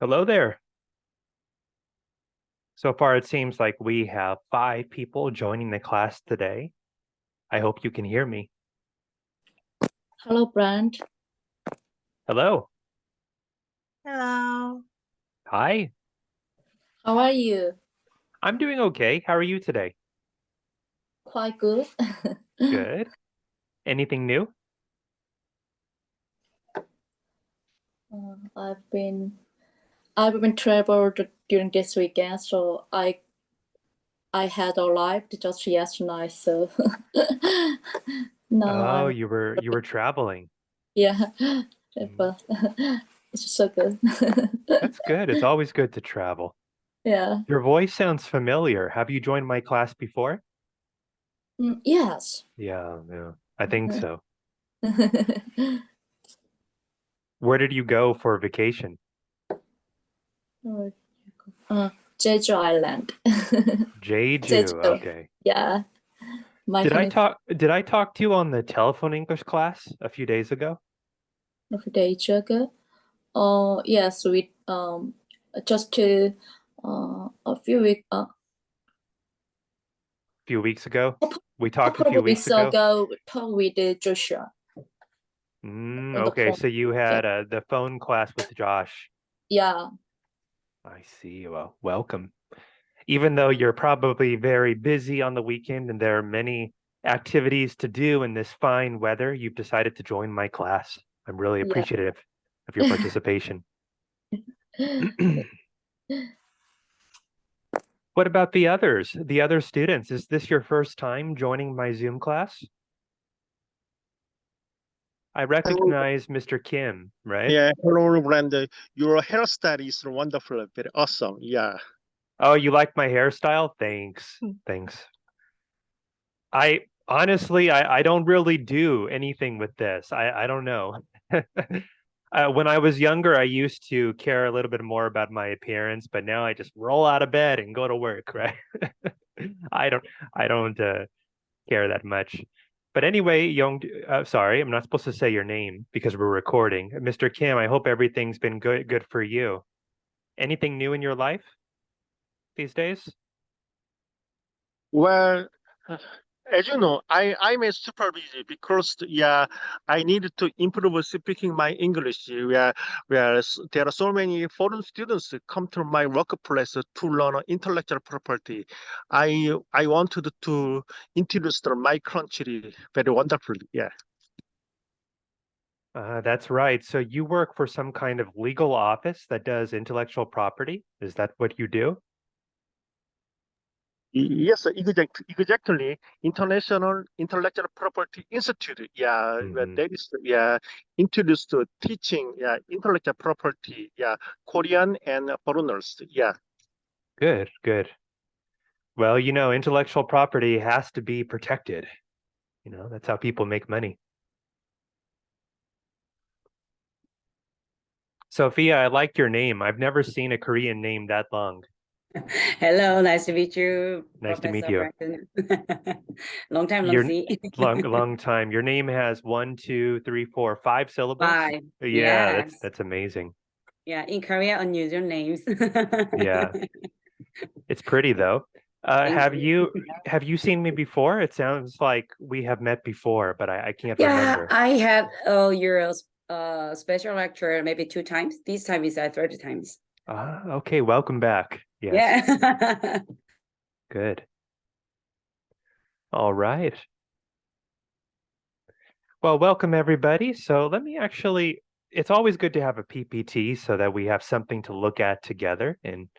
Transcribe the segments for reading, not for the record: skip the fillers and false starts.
Hello there. So far, it seems like we have 5 people joining the class today. I hope you can hear me. Hello, Brand. Hello. Hello. Hi. How are you? I'm doing okay. How are you today? Quite good. Good. Anything new? I've been traveled during this weekend, so I had arrived just yesterday. So now You were traveling. yeah, but it's so good. That's good. It's always good to travel. Yeah. Your voice sounds familiar. Have you joined my class before? Yes. Yeah, I think so. Where did you go for vacation? Jeju Island. Jeju. Okay. Yeah. Did I talk to you on the telephone English class a few days ago? A few days ago? Yes, we just a few weeks ago. We talked a few weeks ago. Talk with Joshua. Okay, so you had the phone class with Josh. Yeah. I see. Well, welcome. Even though you're probably very busy on the weekend and there are many activities to do in this fine weather, you've decided to join my class. I'm really appreciative of your participation. What about the others, the other students? Is this your first time joining my Zoom class? I recognize Mr. Kim, right? Yeah, hello, Branden. Your hairstyle is wonderful, very awesome. Yeah. Oh, you like my hairstyle? Thanks. Thanks. I honestly, I don't really do anything with this. I don't know. When I was younger, I used to care a little bit more about my appearance, but now I just roll out of bed and go to work, right? I don't care that much. But anyway, sorry, I'm not supposed to say your name because we're recording. Mr. Kim, I hope everything's been good for you. Anything new in your life these days? Well, as you know, I'm a super busy because I need to improve speaking my English. Where there are so many foreign students come to my workplace to learn intellectual property. I wanted to introduce my country very wonderfully. Yeah. That's right. So you work for some kind of legal office that does intellectual property? Is that what you do? Yes, exactly. International Intellectual Property Institute. Yeah, that is introduced to teaching intellectual property. Yeah, Korean and foreigners. Yeah. Good, good. Well, intellectual property has to be protected. That's how people make money. Sophia, I like your name. I've never seen a Korean name that long. Hello, nice to meet you. Nice to meet you. Long time no see. long time. Your name has 1, 2, 3, 4, 5 syllables. 5. Yeah, yes. that's amazing. Yeah, in Korea, unusual names. Yeah, it's pretty though. Have you seen me before? It sounds like we have met before, but I can't remember. I had your special lecture maybe 2 times. This time is 30 times. Okay, welcome back. Yes. Yeah. Good. All right. Well, welcome everybody. So it's always good to have a PPT so that we have something to look at together. And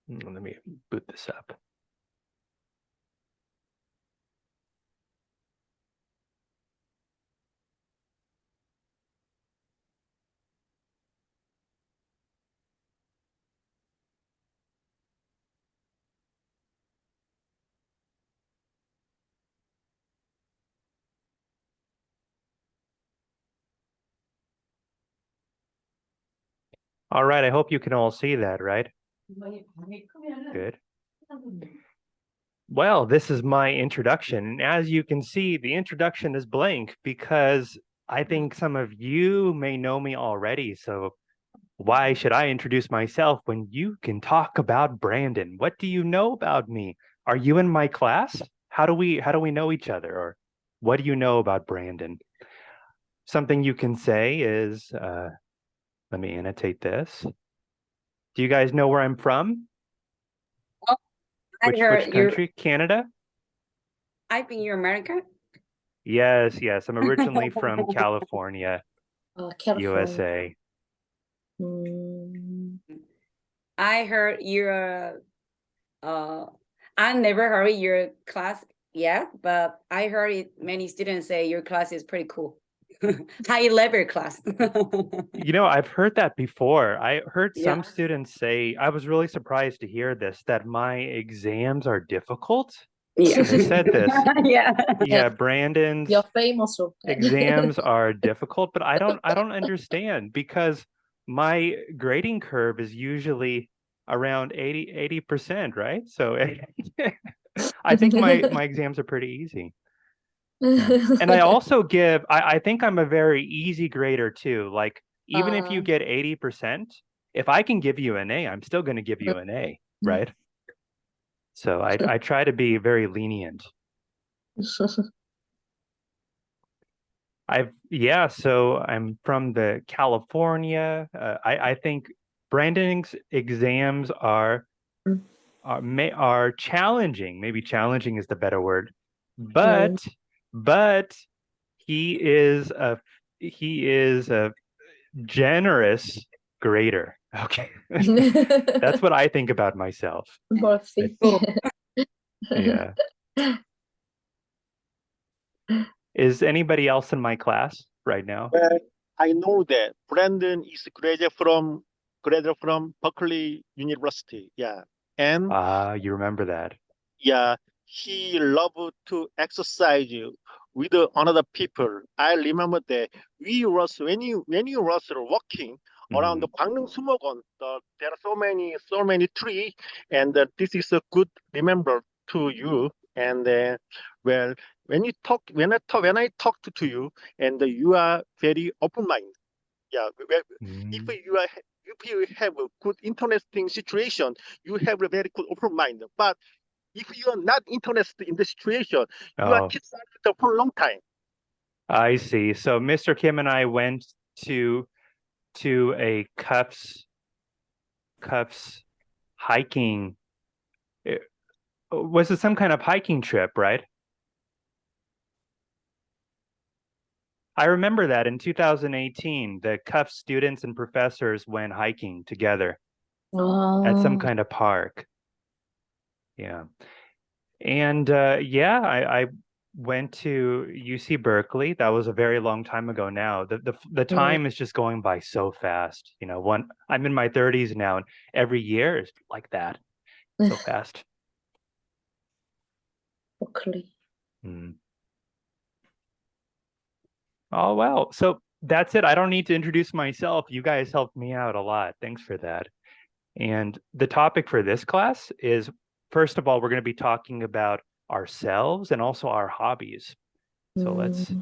let me boot this up. All right, I hope you can all see that, right? Good. Well, this is my introduction. As you can see, the introduction is blank because I think some of you may know me already. So Why should I introduce myself when you can talk about Branden? What do you know about me? Are you in my class? How do we know each other? Or what do you know about Branden? Something you can say is, let me annotate this. Do you guys know where I'm from? Which country? Canada? I think you're American. Yes. I'm originally from California, California. USA. I heard your I never heard your class yet, but I heard many students say your class is pretty cool. High level class. I've heard that before. I heard some students say, I was really surprised to hear this, that my exams are difficult. Yeah. They said this. Yeah. Branden's You're famous. exams are difficult, but I don't understand, because my grading curve is usually around 80%, right? So I think my exams are pretty easy. And I also I think I'm a very easy grader too. Like, even if you get 80%, if I can give you an A, I'm still going to give you an A, right? So I try to be very lenient. So I'm from the California. I think Branden's exams are challenging. Maybe challenging is the better word, but he is a generous grader. Okay, that's what I think about myself. Yeah. Is anybody else in my class right now? Well, I know that Branden is graduate from Berkeley University. Yeah, and You remember that? yeah, he loved to exercise with another people. I remember that when you was walking around the Branden Sumogon, there are so many trees, and this is a good remember to you. And well, when I talked to you, and you are very open minded. Yeah, if you have a good interesting situation, you have a very good open mind. But if you are not interested in the situation, you are keep silent for a long time. I see. So Mr. Kim and I went to a cups hiking. Was it some kind of hiking trip, right? I remember that in 2018, the CUF students and professors went hiking together at some kind of park. Yeah. And I went to UC Berkeley. That was a very long time ago now. The time is just going by so fast. I'm in my 30s now, and every year is like that. So fast. Berkeley. Oh, well, so that's it. I don't need to introduce myself. You guys helped me out a lot. Thanks for that. And the topic for this class is, first of all, we're going to be talking about ourselves and also our hobbies. So let's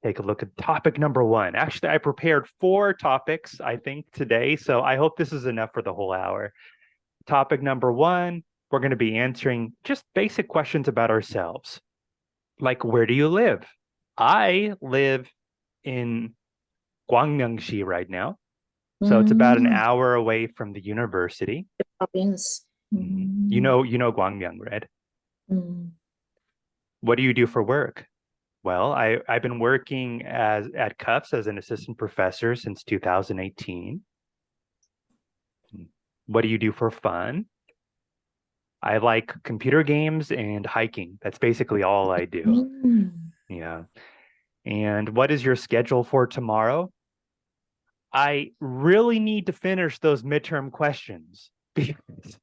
take a look at topic number 1. Actually, I prepared 4 topics, I think, today. So I hope this is enough for the whole hour. Topic number 1, we're going to be answering just basic questions about ourselves. Like, where do you live? I live in Gwangyangsi right now. So it's about an hour away from the university. Province. You know Gwangyang, right? What do you do for work? Well, I've been working at CUFS as an assistant professor since 2018. What do you do for fun? I like computer games and hiking. That's basically all I do. Yeah. And what is your schedule for tomorrow? I really need to finish those midterm questions because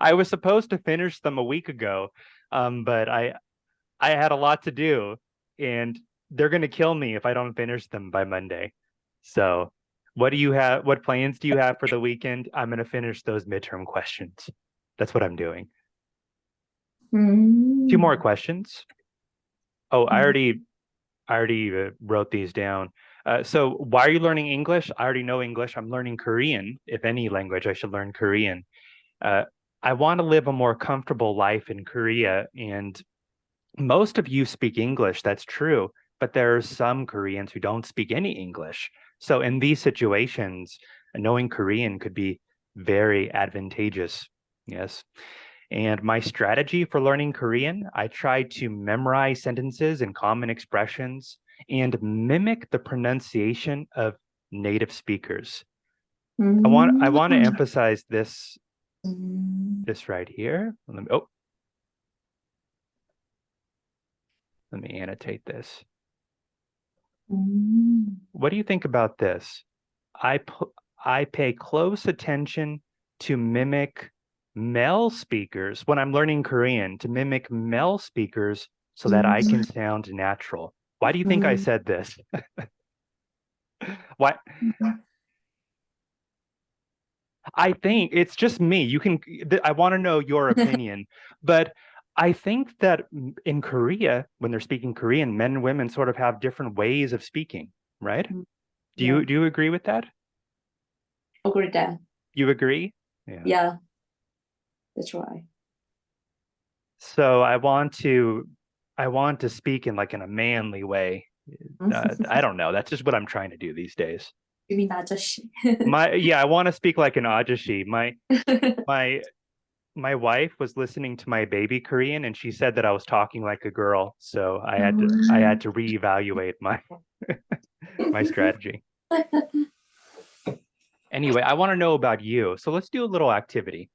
I was supposed to finish them a week ago, but I had a lot to do, and they're going to kill me if I don't finish them by Monday. So what do you have? What plans do you have for the weekend? I'm going to finish those midterm questions. That's what I'm doing. 2 more questions. Oh, I already wrote these down. So why are you learning English? I already know English. I'm learning Korean. If any language, I should learn Korean. I want to live a more comfortable life in Korea, and most of you speak English. That's true, but there are some Koreans who don't speak any English. So in these situations, knowing Korean could be very advantageous. Yes. And my strategy for learning Korean, I try to memorize sentences and common expressions and mimic the pronunciation of native speakers. I want to emphasize this right here. Let me annotate this. What do you think about this? I pay close attention to mimic male speakers when I'm learning Korean, to mimic male speakers so that I can sound natural. Why do you think I said this? Why? I think it's just me. I want to know your opinion, but I think that in Korea, when they're speaking Korean, men and women sort of have different ways of speaking, right? Do you agree with that? Agree that. You agree? Yeah, that's right. So I want to speak in like in a manly way. I don't know. That's just what I'm trying to do these days. You mean 아저씨? I want to speak like an ajashi. My wife was listening to my baby Korean and she said that I was talking like a girl. So I had to reevaluate my my strategy. Anyway, I want to know about you. So let's do a little activity.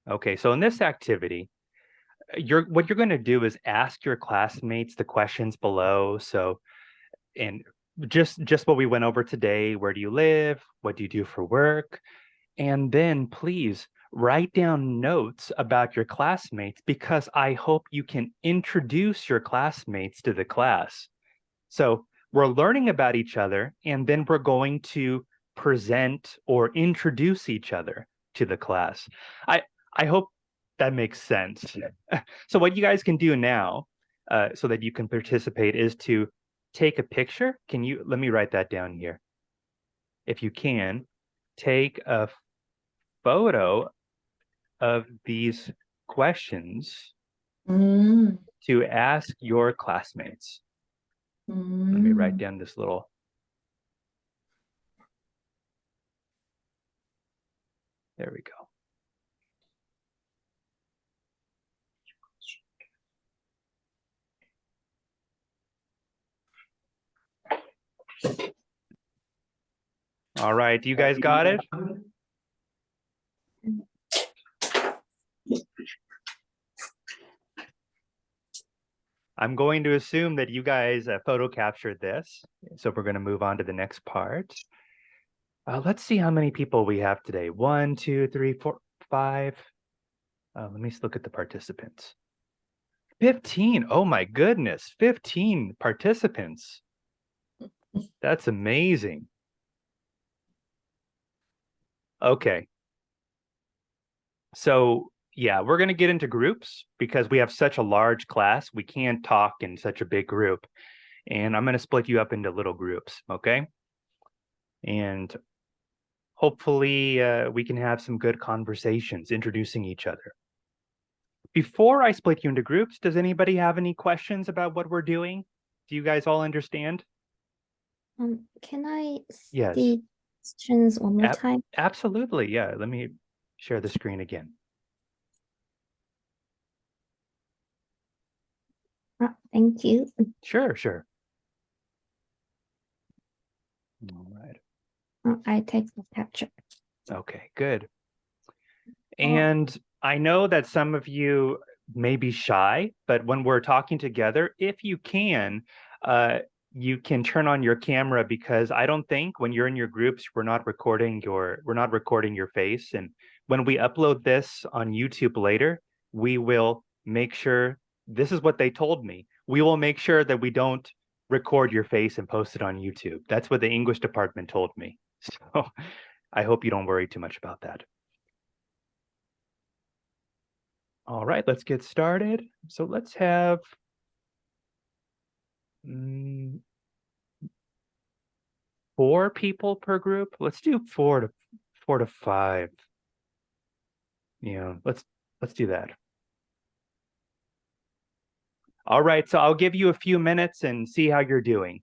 Okay, so in this activity, what you're going to do is ask your classmates the questions below. So, and just what we went over today, where do you live? What do you do for work? And then please write down notes about your classmates, because I hope you can introduce your classmates to the class. So we're learning about each other, and then we're going to present or introduce each other to the class. I hope that makes sense. So what you guys can do now, so that you can participate, is to take a picture. Let me write that down here. If you can, take a photo of these questions to ask your classmates. Let me write down this little. There we go. All right, you guys got it? I'm going to assume that you guys photo captured this. So we're going to move on to the next part. Let's see how many people we have today. 1, 2, 3, 4, 5. Let me look at the participants. 15. Oh my goodness, 15 participants. That's amazing. Okay. So yeah, we're going to get into groups because we have such a large class. We can't talk in such a big group. And I'm going to split you up into little groups, okay? And hopefully we can have some good conversations introducing each other. Before I split you into groups, does anybody have any questions about what we're doing? Do you guys all understand? Can I Yes. see questions one more time? Absolutely, yeah. Let me share the screen again. Thank you. Sure. All right. I take the capture. Okay, good. And I know that some of you may be shy, but when we're talking together, if you can turn on your camera, because I don't think when you're in your groups, we're not recording your face. And when we upload this on YouTube later, we will make sure, this is what they told me, we will make sure that we don't record your face and post it on YouTube. That's what the English department told me. So I hope you don't worry too much about that. All right, let's get started. So let's have Mm, 4 people per group. Let's do 4 to 5. Yeah, let's do that. All right, so I'll give you a few minutes and see how you're doing.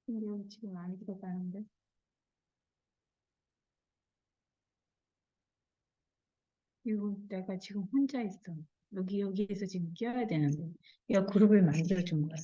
여기 지금 안 들어가는데. 이거 내가 지금 혼자 있어. 여기에서 지금 껴야 되는데. 얘가 그룹을 만들어준 거야.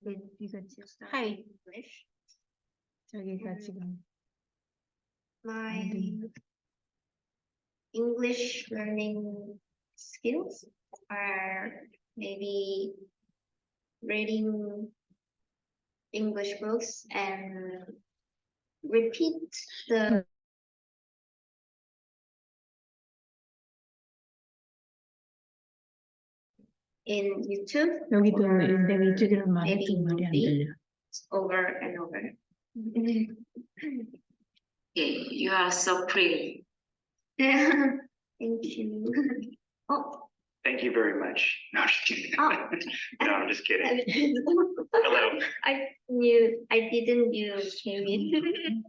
이거 하이 English. 저기가 지금 My English learning skills are maybe reading English books and repeat the in YouTube 여기도 or 내가 이쪽이란 말이 maybe 좀 말이 안 movie 들려. over and over. You are so pretty. Thank you. Oh, Thank you very much. No, I'm just kidding. Oh. No, I'm just kidding. Hello. I didn't you came in.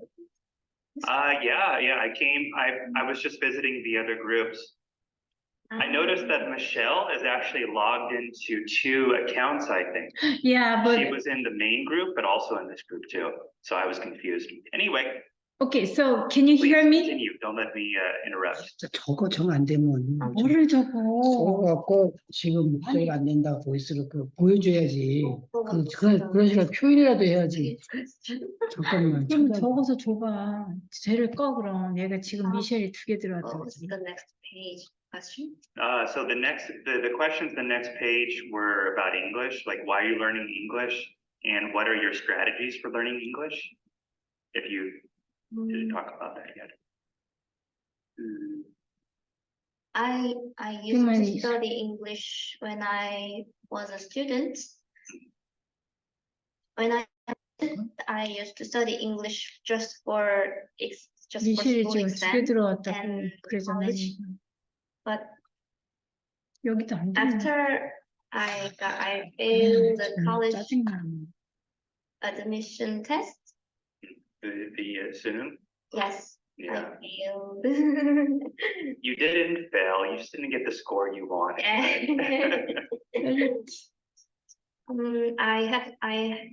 Yeah, I came. I was just visiting the other groups. I noticed that Michelle is actually logged into 2 accounts, I think. Yeah, but She was in the main group, but also in this group too. So I was confused. Anyway, okay. So can you please hear me? continue. Don't let me interrupt. 저거 정 안 되면 뭐를 적어? 적어갖고 지금 목소리가 안 된다 보이스로 그 보여줘야지. 그런 식으로 표현이라도 해야지. 잠깐만. 그럼 찾아. 적어서 줘봐. 쟤를 꺼 그럼. 얘가 지금 미셸이 2개 들어왔다고. What was the next page question? So the questions, the next page were about English, like why are you learning English and what are your strategies for learning English? If you didn't talk about that yet. I used to study English when I was a student. When I used to study English just for 미셸이 school 지금 2개 exam, 들어왔다고 and 그러잖아. college. But 여기도 안 들려. after I failed the college 짜증나. admission test. The Zoom? Yes, Yeah. I failed. You didn't fail. You just didn't get the score you wanted. I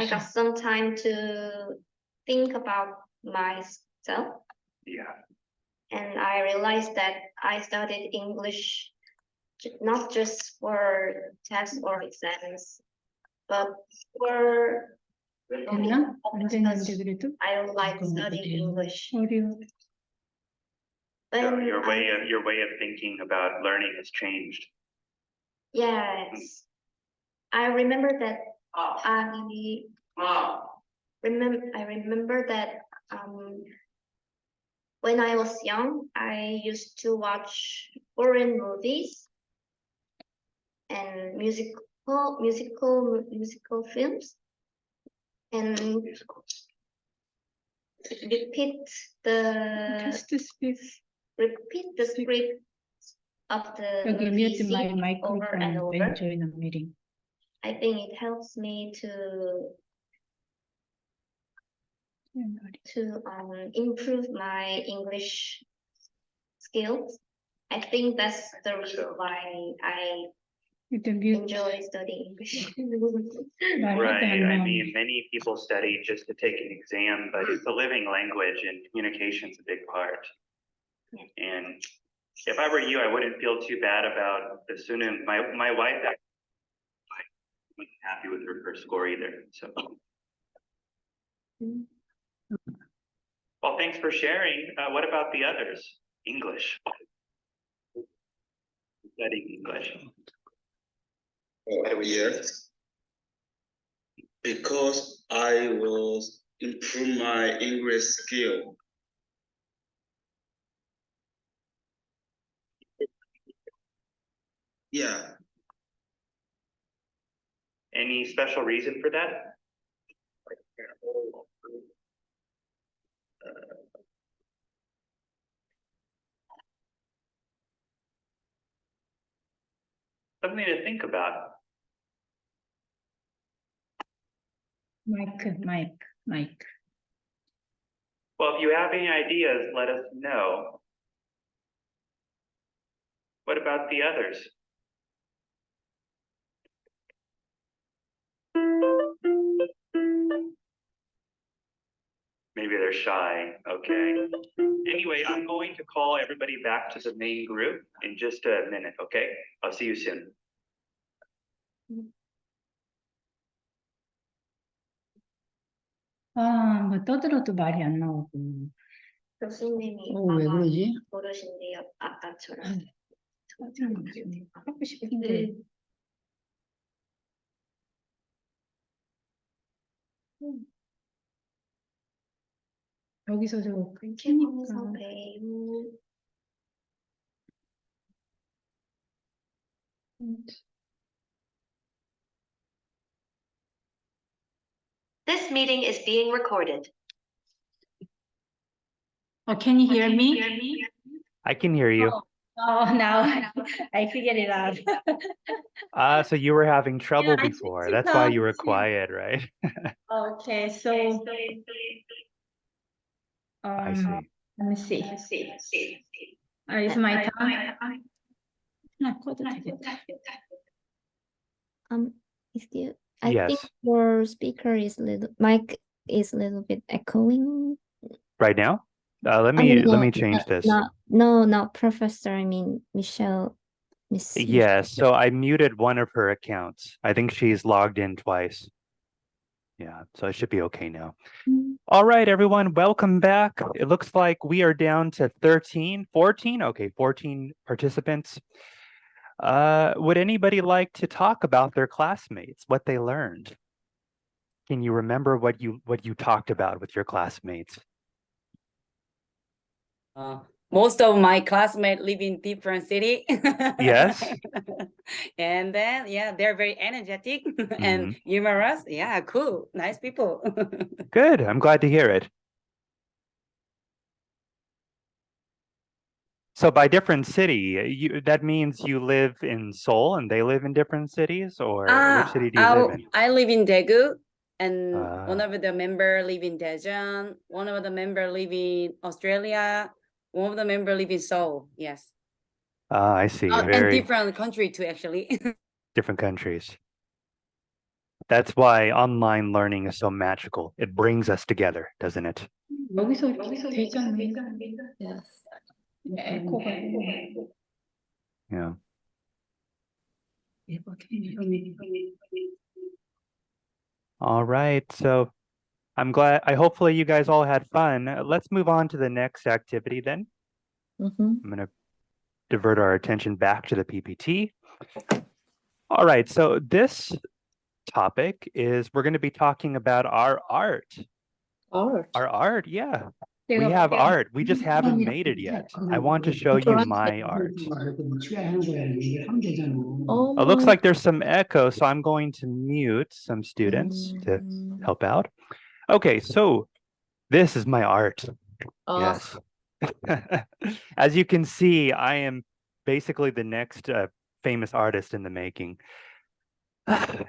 got some time to think about myself. Yeah. And I realized that I studied English not just for tests or exams, but for 됐나? 안 됐는데 그래도? I like studying English. 어려워. So your way of thinking about learning has changed. Yes, I remember that. I remember that. When I was young, I used to watch foreign movies and musical films, and repeat the script of the 여기 movie 뮤트 마이 scene over and 마이크로폰 over. when join a meeting. I think it helps me to improve my English skills. I think that's the reason why I 일단 뮤트 enjoy studying English. Right. I mean, many people study just to take an exam, but it's a living language and communication's a big part. Yeah. And if I were you, I wouldn't feel too bad about the student. My wife wasn't happy with her first score either. So. Well, thanks for sharing. What about the others? English. Studying English. Yes, because I will improve my English skill. Yeah. Any special reason for that? Something to think about. Mike. Well, if you have any ideas, let us know. What about the others? Maybe they're shy. Okay. Anyway, I'm going to call everybody back to the main group in just a minute, okay? I'll see you soon. 뭐 떠들어도 말이 안 나오고. 교수님이 왜 아마 그러지? 모르신대요. 아까처럼. 하고 싶은데. 여기서 저거 하면서 끊기니까. 배우. This meeting is being recorded. Can you hear me? I can hear you. Now I figured it out. So you were having trouble I before. think That's so. why you were quiet, right? Okay, so I see. let me see. It's my turn. 꺼도 되겠다. Excuse, I think Yes. your mic is a little bit echoing. Right now? Let No, me change this. not Professor. I mean Michelle. Miss Yes, so I muted one of her accounts. I think she's logged in twice. Yeah, so it should be okay now. Mm. All right, everyone, welcome back. It looks like we are down to 14 participants. Would anybody like to talk about their classmates, what they learned? Can you remember what you talked about with your classmates? Most of my classmates live in different city. Yes. And then, yeah, they're very energetic and humorous. Yeah, cool. Nice people. Good. I'm glad to hear it. So by different city, that means you live in Seoul and they live in different cities, or which city do you live in? I live in Daegu, and one of the members live in Daejeon. One of the members live in Australia. One of the members live in Seoul. Yes. I see. And Very different country too, actually. different countries. That's why online learning is so magical. It brings us together, doesn't it? 여기서 되잖아. Yes. 에코가. Yeah. All right. So hopefully you guys all had fun. Let's move on to the next activity then. I'm going to divert our attention back to the PPT. All right. So this topic is we're going to be talking about our art. Our art, yeah. We have art. We just haven't made it yet. I want to show you my art. It looks like there's some echo, so I'm going to mute some students to help out. Okay, so this is my art. Yes. As you can see, I am basically the next famous artist in the making.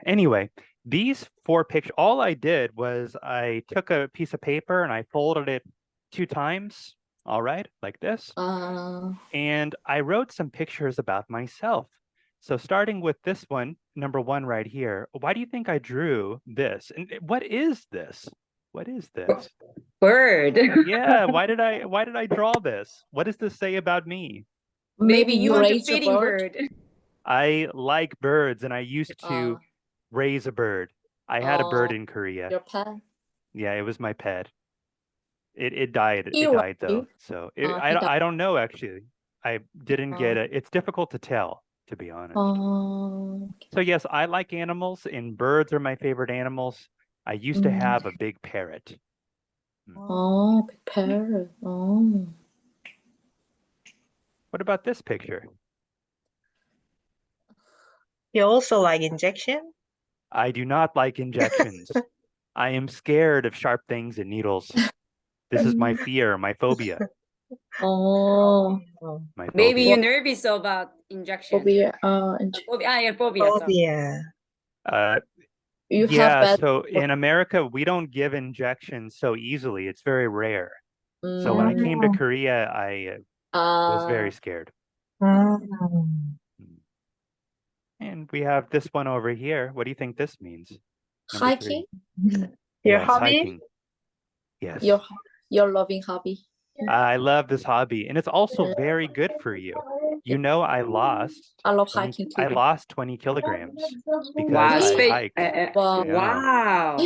Anyway, these 4 pictures, all I did was I took a piece of paper and I folded it 2 times, all right, like this. And I wrote some pictures about myself. So starting with this one, number 1 right here, why do you think I drew this? And what is this? What is this? Bird. Yeah, why did I draw this? What does this say about me? Maybe you want to feeding bird. I like birds and I used to raise a bird. I had a bird in Korea. Your pet? Yeah, it was my pet. It died. It died though. So I don't know actually. I didn't get it. It's difficult to tell, to be honest. So yes, I like animals and birds are my favorite animals. I used to have a big parrot. Big parrot. What about this picture? You also like injection? I do not like injections. I am scared of sharp things and needles. This is my fear, my phobia. Oh. My Maybe phobia. you're nervous about injection. Phobia. Phobia. Yeah, so in America, we don't give injections so easily. It's very rare. So when I came to Korea, I was very scared. And we have this one over here. What do you think this means? Number 3. Hiking? Your Yes, hobby? hiking. Yes. Your loving hobby. I love this hobby, and it's also very good for you. You know, I love hiking too. I lost 20 kilograms because I hiked. Wow. Yeah. Wow.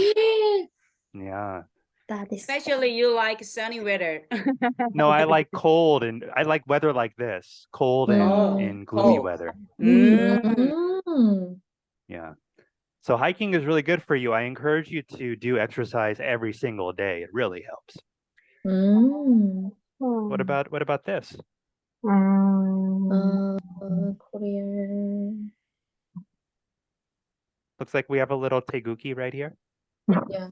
Yeah. That is Especially you like sunny weather. No, I like cold and I like weather like this, cold and gloomy cold. weather. Mm. Yeah. So hiking is really good for you. I encourage you to do exercise every single day. It really helps. Mm. What about this? Korea. Looks like we have a little teguki right here. Yeah.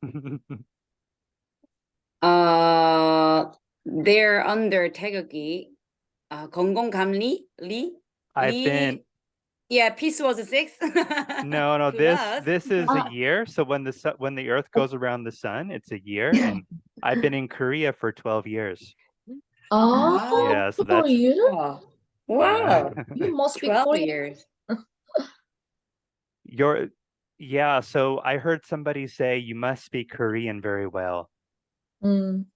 They're under 태극기. 건강관리, I've been Yeah, peace was 6. no. Plus. This is a year. So when the Earth goes around the sun, it's a year. And I've been in Korea for 12 years. Oh, Yeah, so that's Wow. Wow. You must be 12 Korean. years. Yeah. So I heard somebody say you must speak Korean very well. Mm.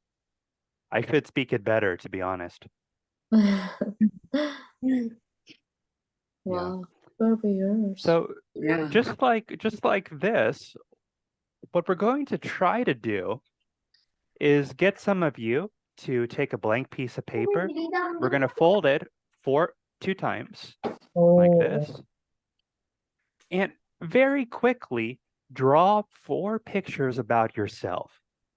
I could speak it better, to be honest. Wow, 12 years. So Yeah. just like this, what we're going to try to do is get some of you to take a blank piece of paper. We're going to fold it two times like this. And very quickly draw 4 pictures about yourself.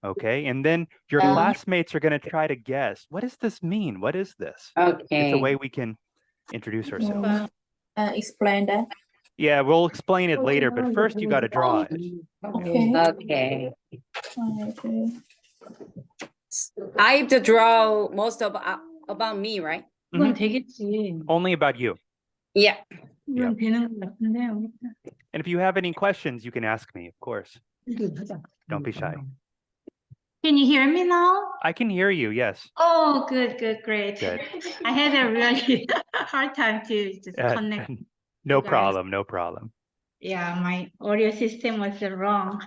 Okay? And then your classmates are going to try to guess, what does this mean? What is this? Okay. It's a way we can introduce ourselves. Explain that. Yeah, we'll explain it later, but first you got to draw it. Okay. Okay. Okay. I have to draw most of about me, right? 그건 되겠지. Only about you. Yeah. 그건 되는 것 같은데. And if you have any questions, you can ask me, of course. Don't be shy. Can you hear me now? I can hear you, yes. Oh, good, great. Good. I had a really hard time to just connect. No you guys. problem, no problem. Yeah, my audio system was wrong.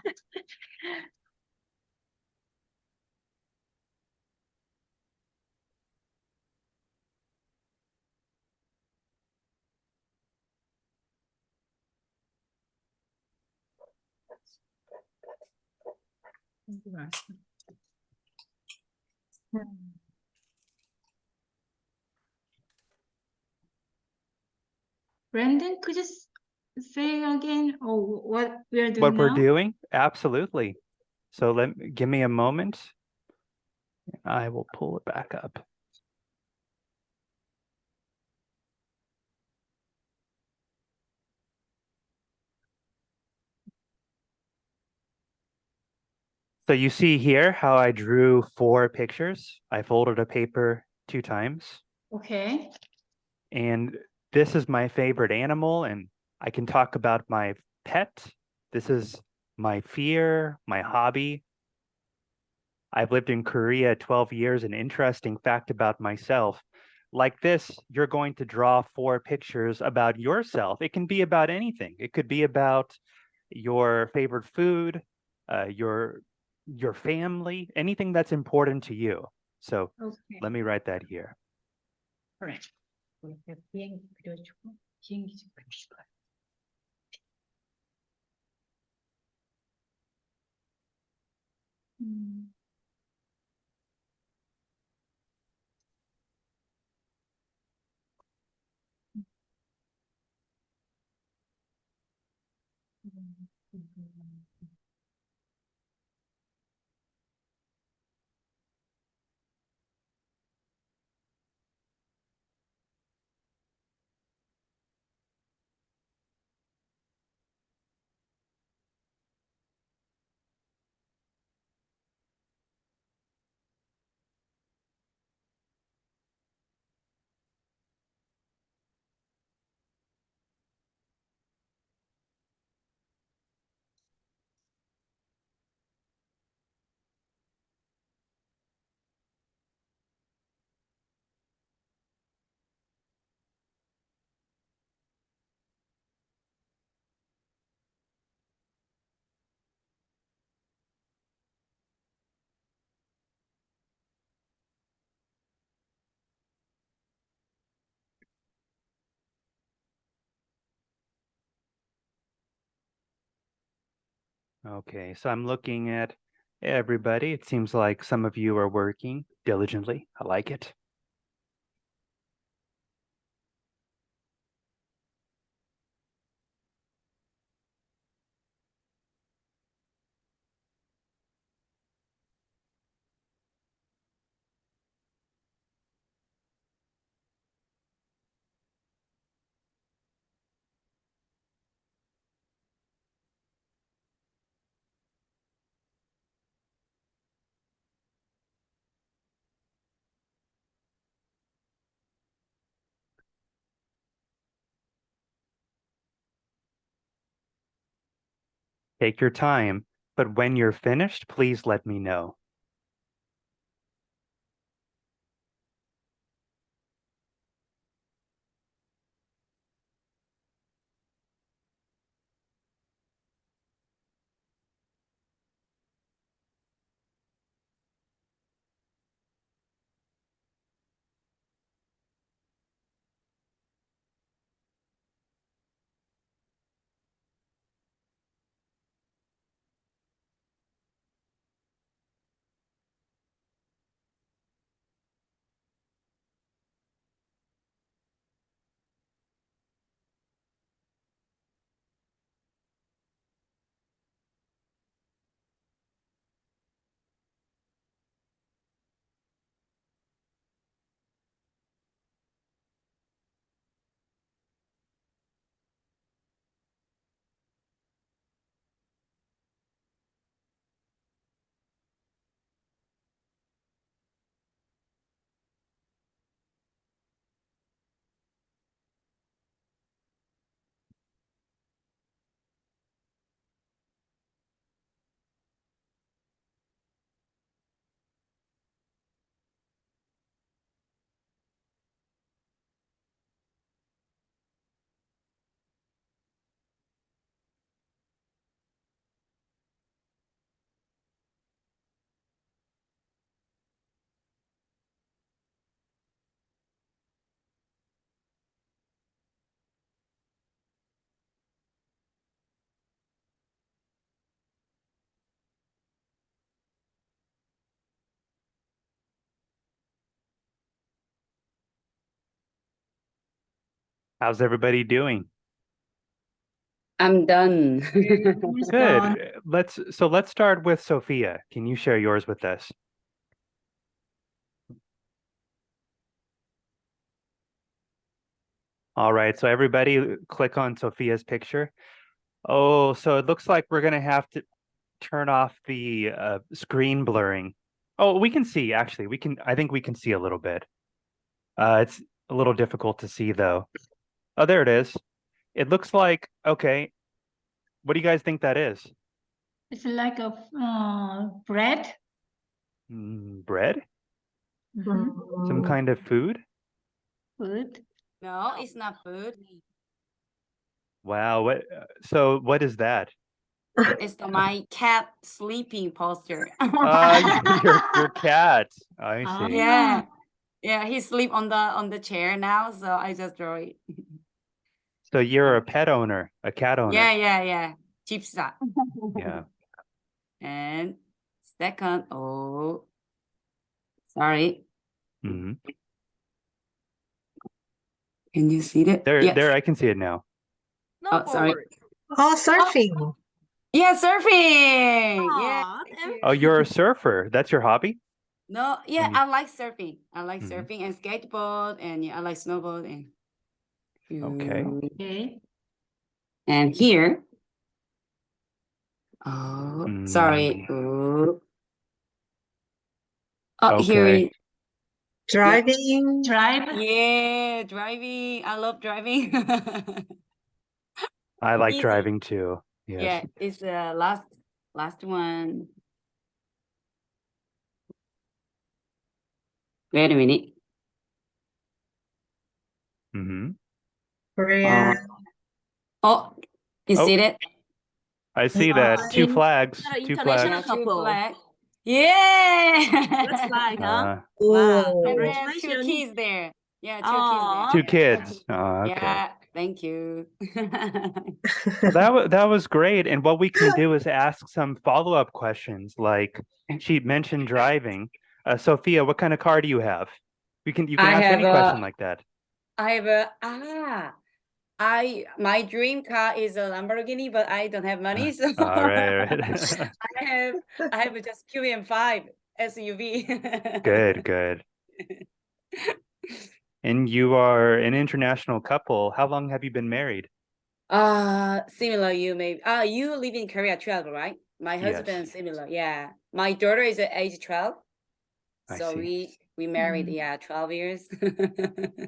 Brandon, could you say again what we're doing What we're now? doing? Absolutely. So give me a moment. I will pull it back up. So you see here how I drew 4 pictures. I folded a paper 2 times. Okay. And this is my favorite animal, and I can talk about my pet. This is my fear, my hobby. I've lived in Korea 12 years. An interesting fact about myself. Like this, you're going to draw 4 pictures about yourself. It can be about anything. It could be about your favorite food, your family, anything that's important to you. So let me write that here. All right. 비행기 그려주고 비행기 좀 그려주고. Okay, so I'm looking at Hey, everybody. It seems like some of you are working diligently. I like it. Take your time, but when you're finished, please let me know. How's everybody doing? I'm done. Good. Let's start with Sophia. Can you share yours with us? All right, so everybody click on Sophia's picture. Oh, so it looks like we're gonna have to turn off the screen blurring. Oh, we can see, actually. I think we can see a little bit. It's a little difficult to see though. Oh, there it is. It looks like, okay. What do you guys think that is? It's like a bread. Bread? Mhm. Some kind of food? Food. No, it's not food. Wow, so what is that? It's my cat sleeping posture. Your cat. I see. Yeah, he sleep on the chair now, so I just draw it. So you're a pet owner, a cat owner. Yeah. 집사. Yeah. And second, sorry. Mm-hmm. Can you see it? There, I can see it now. Oh, sorry. Oh, surfing. Yeah, surfing. Yeah. Oh, you're a surfer. That's your hobby? No, yeah, I like surfing. I like Mhm. surfing and skateboard, and I like snowboard and. Okay. And here. Oh, sorry. Oh, here. Driving. Drive. Yeah, driving. I love driving. I like Easy. driving too. Yes. Yeah, it's the last one. Wait a minute. Mm-hmm. Korea. You see it? I see that. Two flags. Two international flags. couple. Yeah. Looks like, huh? Wow. And then two Congratulations. kids there. Yeah, two kids there. Two kids. Oh, okay. Yeah, Thank you. Well, that was great. And what we can do is ask some follow-up questions. Like she mentioned driving. Sophia, what kind of car do you have? You can ask any question like that. I have my dream car is a Lamborghini, but I don't have money, so right. I have just QM5 SUV. Good. And you are an international couple. How long have you been married? Similar you maybe. You live in Korea 12, right? My husband Yes. similar, yeah. My daughter is at age 12. I So see. we married, 12 years.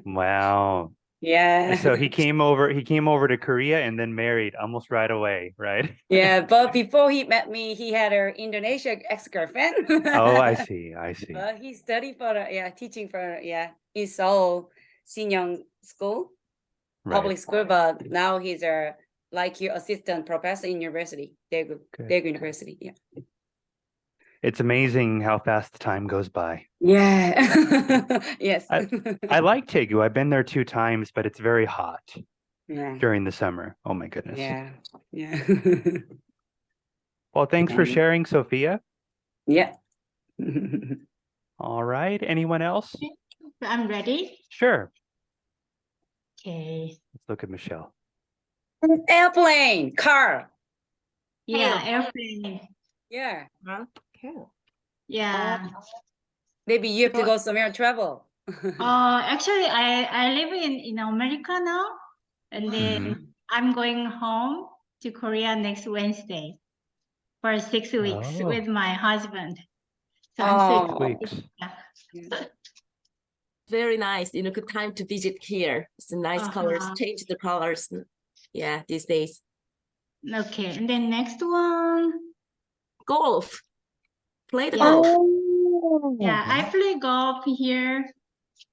Wow. Yeah. So he came over to Korea and then married almost right away, right? Yeah, but before he met me, he had an Indonesian ex-girlfriend. Oh, I see. He studied for teaching for in Seoul senior school, public school, but now he's a like your assistant professor in university, Daegu University. Yeah. It's amazing how fast the time goes by. Yeah. Yes. I like Daegu. I've been there 2 times, but it's very hot Yeah. during the summer. Oh my goodness. Yeah. Well, thanks for sharing, Sophia. Yeah. All right. Anyone else? I'm ready. Sure. Okay. Let's look at Michelle. Airplane, car. Yeah, airplane. Yeah. Okay. Yeah. Maybe you have to go somewhere travel. Actually, I live in America now, and then I'm going home to Korea next Wednesday for 6 weeks with my husband. So I'm 6 weeks. Yeah. Very nice. Good time to visit here. It's nice colors. Change the colors. Yeah, these days. Okay, and then next one. Golf. Play the golf. Yeah, I play golf here.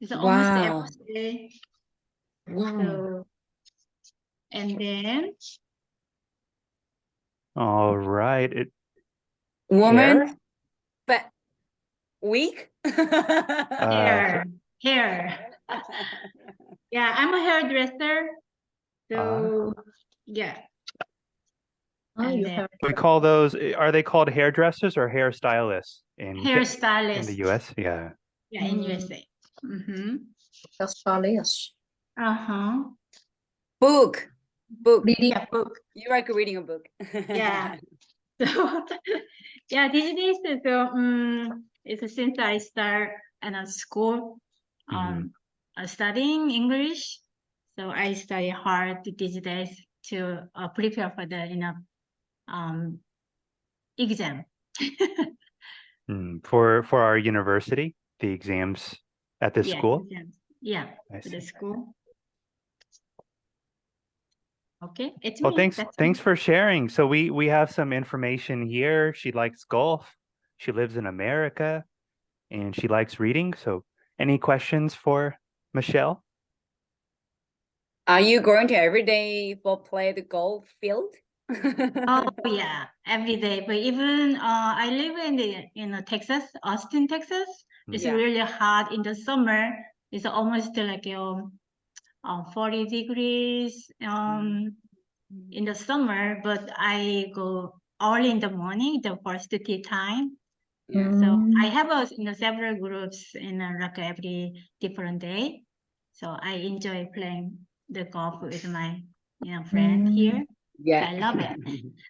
It's almost every day. So, and then. All right. Woman, but weak. Hair. Yeah, I'm a hairdresser. So, yeah. We call those, are they called hairdressers or hairstylists in Hairstylist. the US? Yeah. Yeah, in USA. Hairstylist. Book. Reading a book. You like reading a book. Yeah. So, yeah, these days, it's since I start at school, studying English. So I study hard these days to prepare for the exam. For our university, the exams at this school? Exams. Yeah, for the school. Okay, it's well, me. Thanks for sharing. So we have some information here. She likes golf. She lives in America, and she likes reading. So, any questions for Michelle? Are you going to every day for play the golf field? Oh yeah, every day. But even I live in Texas, Austin, Texas. It's really hot in the summer. It's almost like 40 degrees in the summer, but I go early in the morning, the first tea time. So I have several groups in like every different day. So I enjoy playing the golf with my friend here. Yeah, I love it.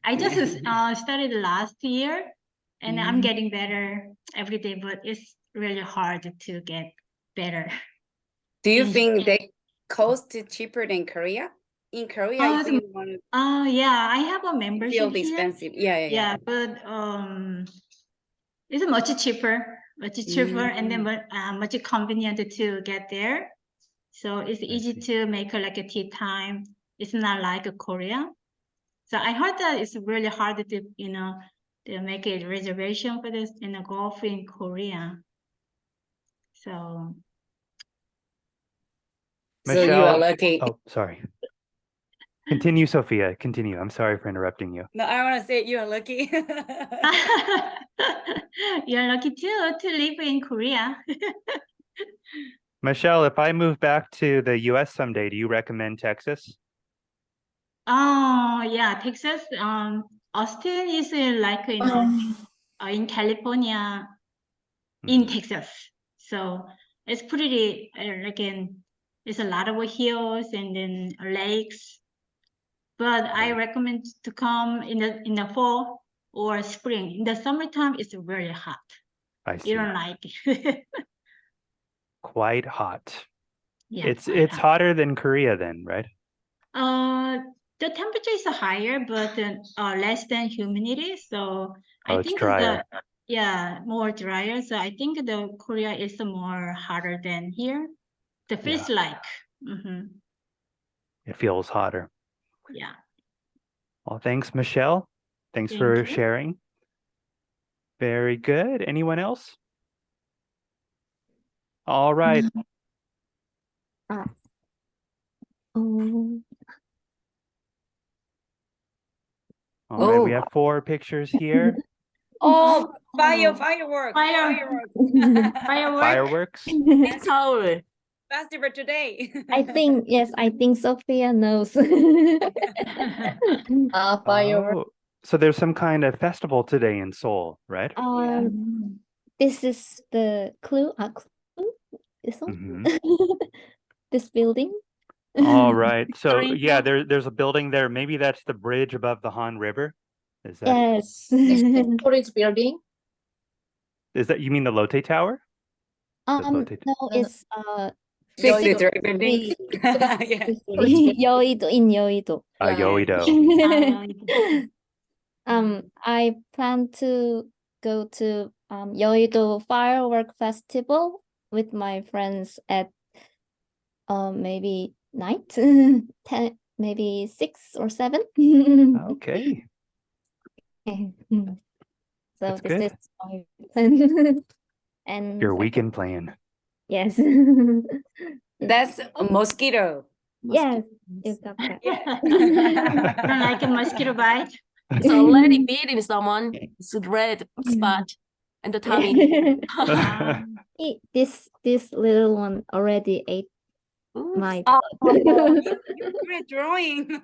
I just started last year, and I'm getting better every day, but it's really hard to get better. Do you think they cost cheaper than Korea? In Korea, if you want to... yeah, I have a membership Feel here. expensive. Yeah, but it's much cheaper, and then much convenient to get there. So it's easy to make like a tea time. It's not like Korea. So I heard that it's really hard to to make a reservation for this golf in Korea. So Michelle, you are lucky. Oh, sorry. Continue, Sophia. Continue. I'm sorry for interrupting you. No, I want to say you are lucky. You're lucky too to live in Korea. Michelle, if I move back to the US someday, do you recommend Texas? Oh, yeah, Texas. Austin is like, in California, in Texas. So it's pretty, there's a lot of hills and then lakes. But I recommend to come in the fall or spring. In the summertime, it's very hot. I see. You don't like it. Quite hot. Yeah, It's quite hot. hotter than Korea then, right? The temperature is higher, but less than humidity. So I It's think drier. more drier. So I think the Korea is more hotter than here. The feels like. It feels hotter. Yeah. Well, thanks, Michelle. Thanks Thank for you. sharing. Very good. Anyone else? All right. Oh, All right. We have 4 pictures here. Oh, fireworks. Fireworks. In Seoul. Festival today. I think Sophia knows. Fireworks. Oh, so there's some kind of festival today in Seoul, right? This is the clue. Clue? This one? This building. All right. So Three, yeah, there's a building there. Maybe that's the bridge above the Han River. Is that Yes. Storage building. is that you mean the Lotte Tower? No, it's Fixed buildings. Yeouido in Yeouido. Yeouido. I plan to go to Yeouido Firework Festival with my friends at maybe night 10, maybe 6 or 7. Okay. So That's this good. is my plan. And Your weekend plan. yes. That's a mosquito. Yes, you got that. Don't like a mosquito bite. It's already beating someone. It's a red spot and the tummy. This little one already ate my Great drawing.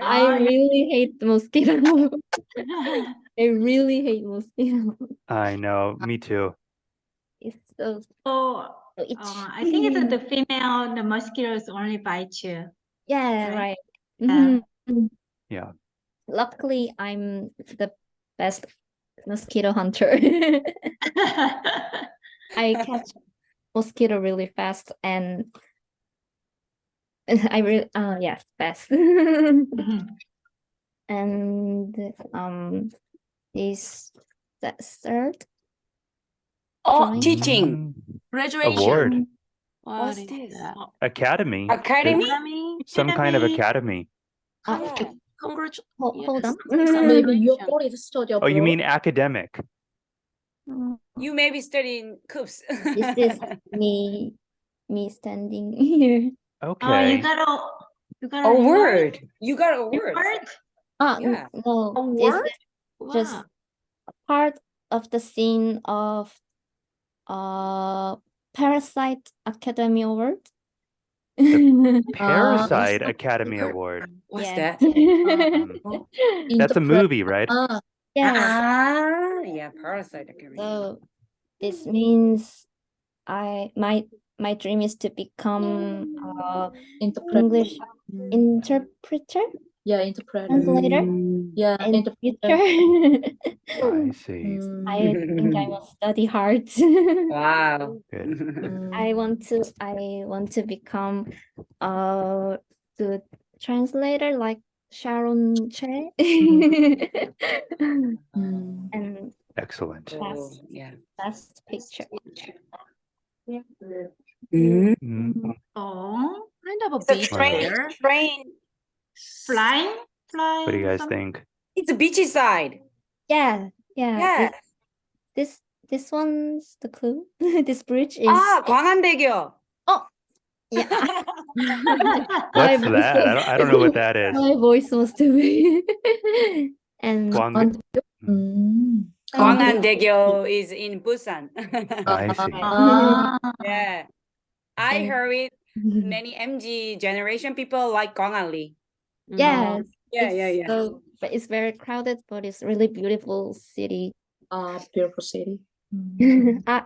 I really hate mosquito. I really hate mosquito. I know, me too. It's so itchy. I think it's the female, the mosquitoes only bite you. Yeah, right. Yeah. Luckily, I'm the best mosquito hunter. I catch mosquito really fast, and I really yes, fast. And is that third? Oh, teaching. Graduation. Award. What What's is this? that? Academy. Academy? Some kind of academy. Congratulations. Hold on. Maybe your board is study Oh, you abroad. mean academic? You may be studying coops. This is me standing here. Okay. You got a word. You got a word. Yeah. No, A this word? is just a part of the scene of Parasite Academy Award. Parasite Academy Award. What's Yes. that? That's a movie, right? Yes. Yeah, Parasite Academy. So this means my dream is to become English interpreter. Yeah, interpreter. Translator. Yeah, In the future. I see. I think I will study hard. Wow. Good. I want to become a good translator like Sharon Che. And Excellent. last picture. Oh, Kind of a It's a beach train. there. flying. What do you guys think? It's a beachy side. Yeah. Yeah. This one's the clue. This bridge is 광안대교. yeah. What's that? I don't know what that is. My voice was too big. And 광안대교 is in Busan. I see. Yeah. I And- heard it. Many MG generation people like Gwangali. Yes. Yeah. But it's very crowded, but it's really beautiful city. Beautiful city.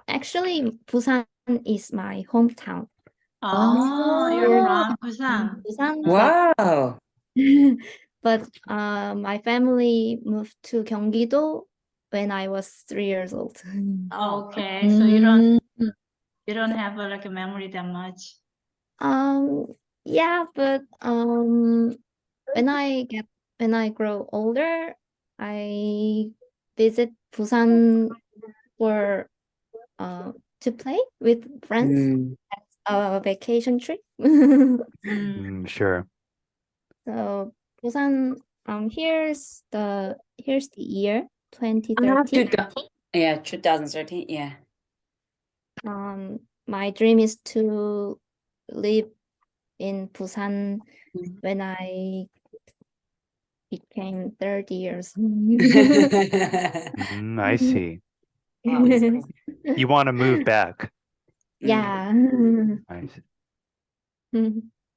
Actually, Busan is my hometown. Oh, you're from Busan. Busan. Wow. But my family moved to Gyeonggi-do when I was 3 years old. Okay, so you don't have like a memory that much. Yeah, but when I grow older, I visit Busan for to play with friends as a vacation trip. Sure. So Busan, here's the year 2013. Yeah, 2013. Yeah. My dream is to live in Busan when I became 30 years. I see. Wow. You want to move back. Yeah. I see.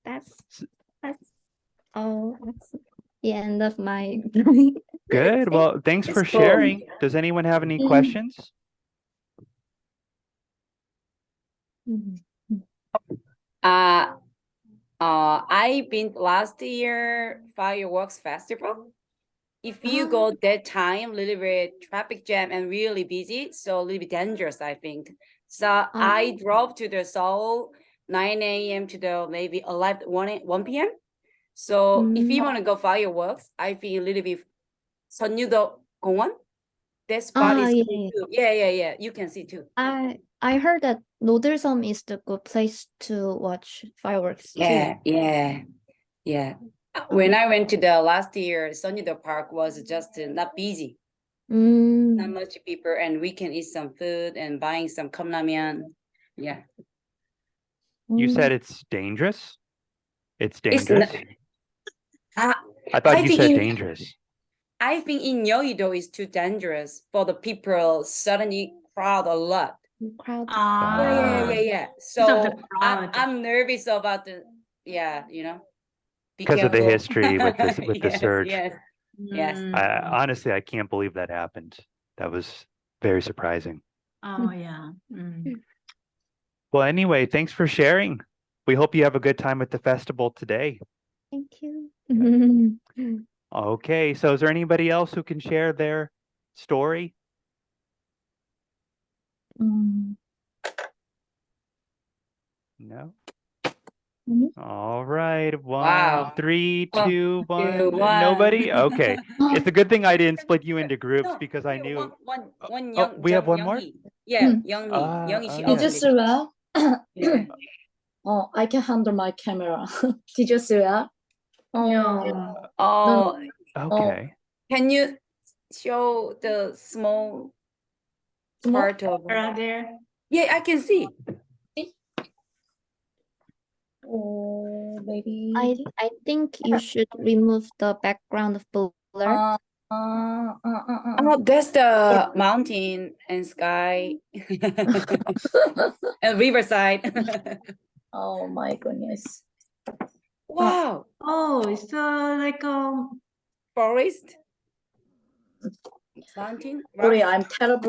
That's all. That's the end of my drawing. Good. Well, thanks for It's cool. sharing. Does anyone have any questions? I've been last year fireworks festival. If you go that time, little bit traffic jam and really busy, so a little bit dangerous, I think. So I drove to the Seoul 9 a.m. to the maybe 1 p.m. So if you want to go fireworks, I feel a little bit Seonyu-do 공원. That spot is cool too. Yeah. You can see too. I heard that Nodersum is the good place to watch fireworks too. Yeah. When I went to the last year, Seonyu-do Park was just not busy. Not much people, and we can eat some food and buying some 컵라면. Yeah. You said it's dangerous? It's dangerous? I thought I you think said in- dangerous. I think in Yeouido is too dangerous for the people suddenly crowd a lot. Yeah. So I'm nervous about the Because of the careful. history with the surge. Yes. Honestly, I can't believe that happened. That was very surprising. Oh, yeah. Well, anyway, thanks for sharing. We hope you have a good time at the festival today. Thank you. Okay, so is there anybody else who can share their story? No? All right. Wow. 3, 1, 2, 1. 2, 1. Nobody? Okay. It's a good thing I didn't split you into groups because I knew. We have one more? Yeah, Youngmi. She Did you opened see it. well? Yeah. Oh, I can handle my camera. Did you see well? Oh, Okay. can you show the small part of Right there. Yeah, I can see. Oh, baby. I think you should remove the background of blur. Oh, that's the mountain and sky and riverside. Oh my goodness. Wow. Oh, it's like Forest. Mountain. Sorry, rocks. I'm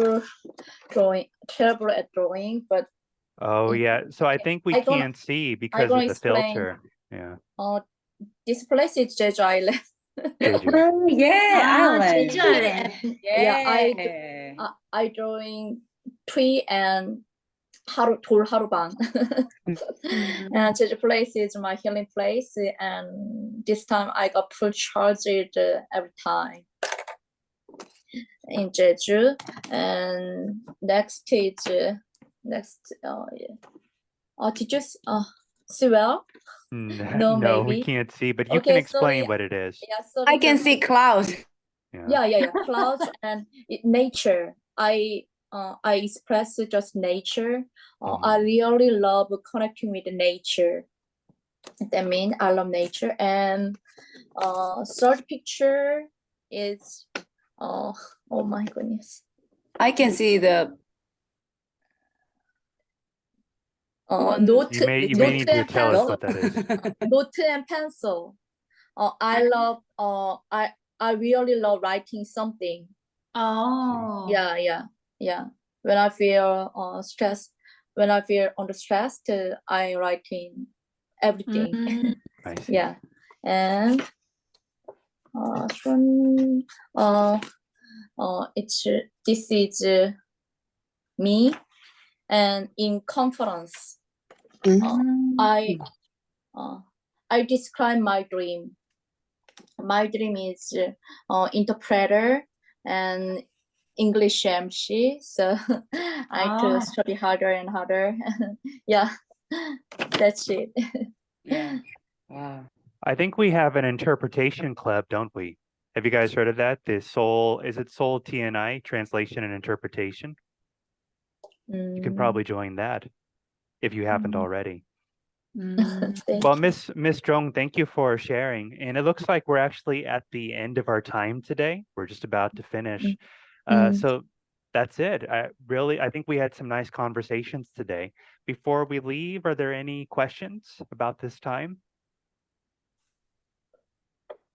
terrible at drawing, but Oh, yeah. So I think we I gonna- can't see because gonna of the explain. filter. Yeah. this place is Jeju Island. Jeju. Yeah, island. Jeju Island. Yeah. I drawing tree and 하루방. And Jeju place is my healing place, and this time I got full charged every time in Jeju. And next is did you see well? No, No, we maybe. can't see, but you Okay, can explain sorry. what it is. Yeah, so I can see clouds. Yeah. Clouds and nature. I express just nature. I really love connecting with nature. That means I love nature. And third picture is oh my goodness. I can see the note, You may note need to and tell us pencil. what that is. Note and pencil. I love. I really love writing something. Oh. Yeah. When I feel stressed, when I feel under stressed, I writing everything. I see. Yeah, and this is me, and in conference, I describe my dream. My dream is interpreter and English MC, so I have to study harder and harder. Yeah, that's it. Yeah. Wow. I think we have an interpretation club, don't we? Have you guys heard of that? The Seoul, is it Seoul TNI, Translation and Interpretation? You can probably join that if you haven't already. Well, Miss Zhong, thank you for sharing. And it looks like we're actually at the end of our time today. We're just about to finish. So that's it. I think we had some nice conversations today. Before we leave, are there any questions about this time?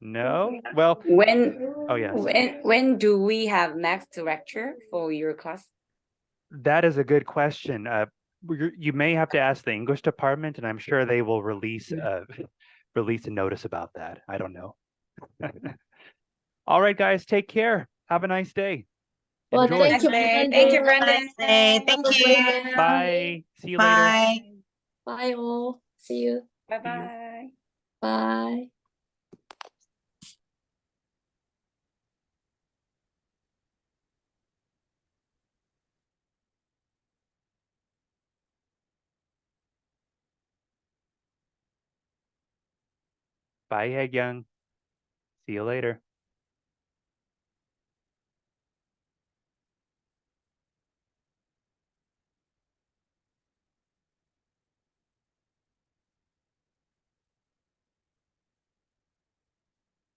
No? Well, oh yes. When do we have next lecture for your class? That is a good question. You may have to ask the English department, and I'm sure they will release a notice about that. I don't know. All right, guys, take care. Have a nice day. Well, Enjoy. thank you, Branden. Thank you. Bye. See you later. Bye. Bye all. See you. Bye-bye. Bye. Bye, Haegyang. See you later.